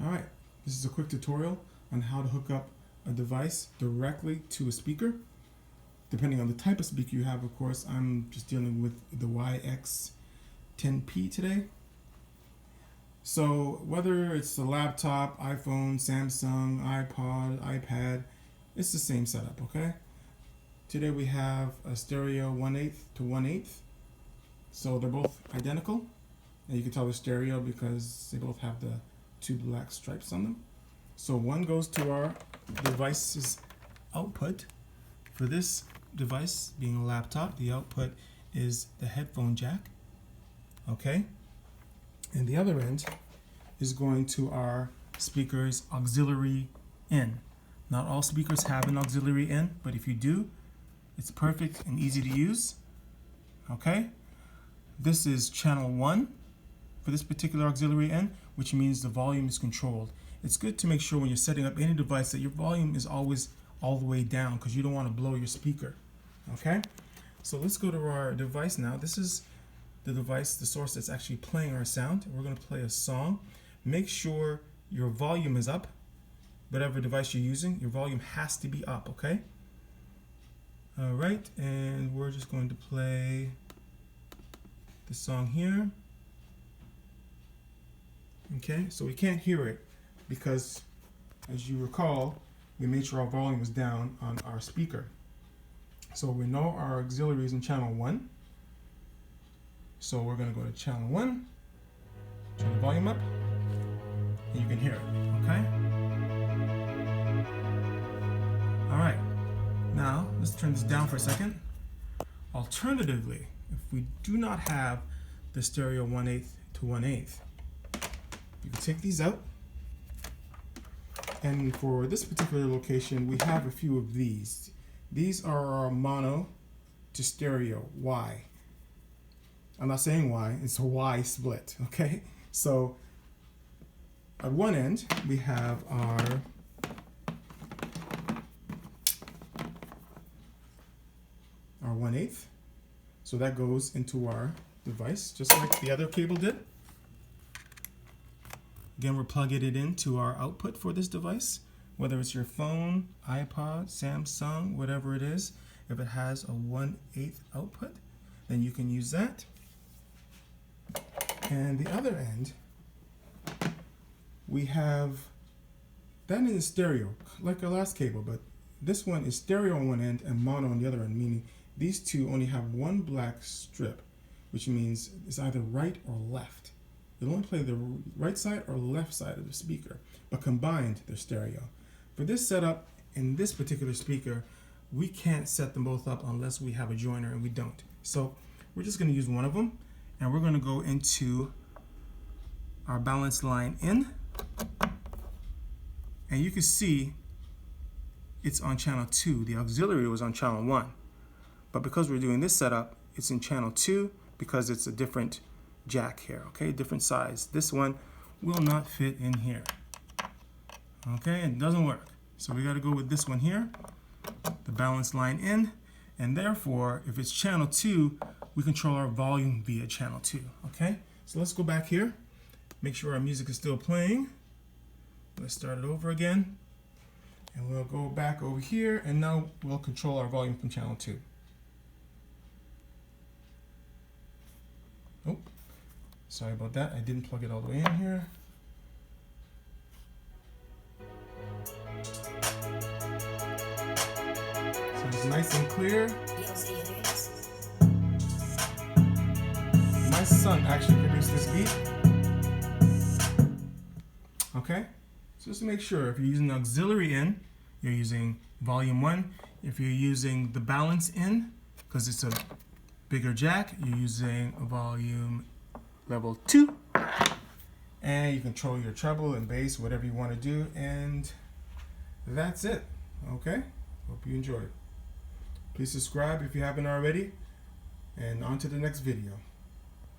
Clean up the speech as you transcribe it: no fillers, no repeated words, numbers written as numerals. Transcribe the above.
Alright, this is a quick tutorial on how to hook up a device directly to a speaker. Depending on the type of speaker you have, of course, I'm just dealing with the YX10P today. So whether it's a laptop, iPhone, Samsung, iPod, iPad, it's the same setup, okay? Today we have a stereo 1/8 to 1/8. So they're both identical. And you can tell they're stereo because they both have the two black stripes on them. So one goes to our device's output. For this device, being a laptop, the output is the headphone jack. Okay? And the other end is going to our speaker's auxiliary in. Not all speakers have an auxiliary in, but if you do, it's perfect and easy to use. Okay? This is channel 1 for this particular auxiliary in, which means the volume is controlled. It's good to make sure when you're setting up any device that your volume is always all the way down because you don't want to blow your speaker. Okay? So let's go to our device now. This is the device, the source that's actually playing our sound. We're going to play a song. Make sure your volume is up. Whatever device you're using, your volume has to be up, okay? Alright, and we're just going to play the song here. Okay, so we can't hear it because, as you recall, we made sure our volume was down on our speaker. So we know our auxiliary is in channel 1. So we're going to go to channel 1, turn the volume up, and you can hear it, okay? Alright, now let's turn this down for a second. Alternatively, if we do not have the stereo 1/8 to 1/8, you can take these out. And for this particular location, we have a few of these. These are our mono to stereo Y. I'm not saying Y, it's a Y split, okay? So at one end, we have our our 1/8. So that goes into our device, just like the other cable did. Again, we're plugging it into our output for this device, whether it's your phone, iPod, Samsung, whatever it is. If it has a 1/8 output, then you can use that. And the other end, we have that in the stereo, like our last cable, but this one is stereo on one end and mono on the other end, meaning these two only have one black strip, which means it's either right or left. It'll only play the right side or left side of the speaker, but combined, they're stereo. For this setup, in this particular speaker, we can't set them both up unless we have a joiner, and we don't. So we're just going to use one of them, and we're going to go into our balance line in, and you can see it's on channel 2. The auxiliary was on channel 1, but because we're doing this setup, it's in channel 2 because it's a different jack here, okay, different size. This one will not fit in here, okay, it doesn't work. So we got to go with this one here, the balance line in, and therefore if it's channel 2, we control our volume via channel 2, okay? So let's go back here, make sure our music is still playing. Let's start it over again, and we'll go back over here, and now we'll control our volume from channel 2. Oh, sorry about that. I didn't plug it all the way in here. So it's nice and clear. My son actually produced this beat. Okay, so just to make sure, if you're using the auxiliary in, you're using volume 1. If you're using the balance in, because it's a bigger jack, you're using volume level 2, and you control your treble and bass, whatever you want to do, and that's it. Okay, hope you enjoyed. Please subscribe if you haven't already, and on to the next video.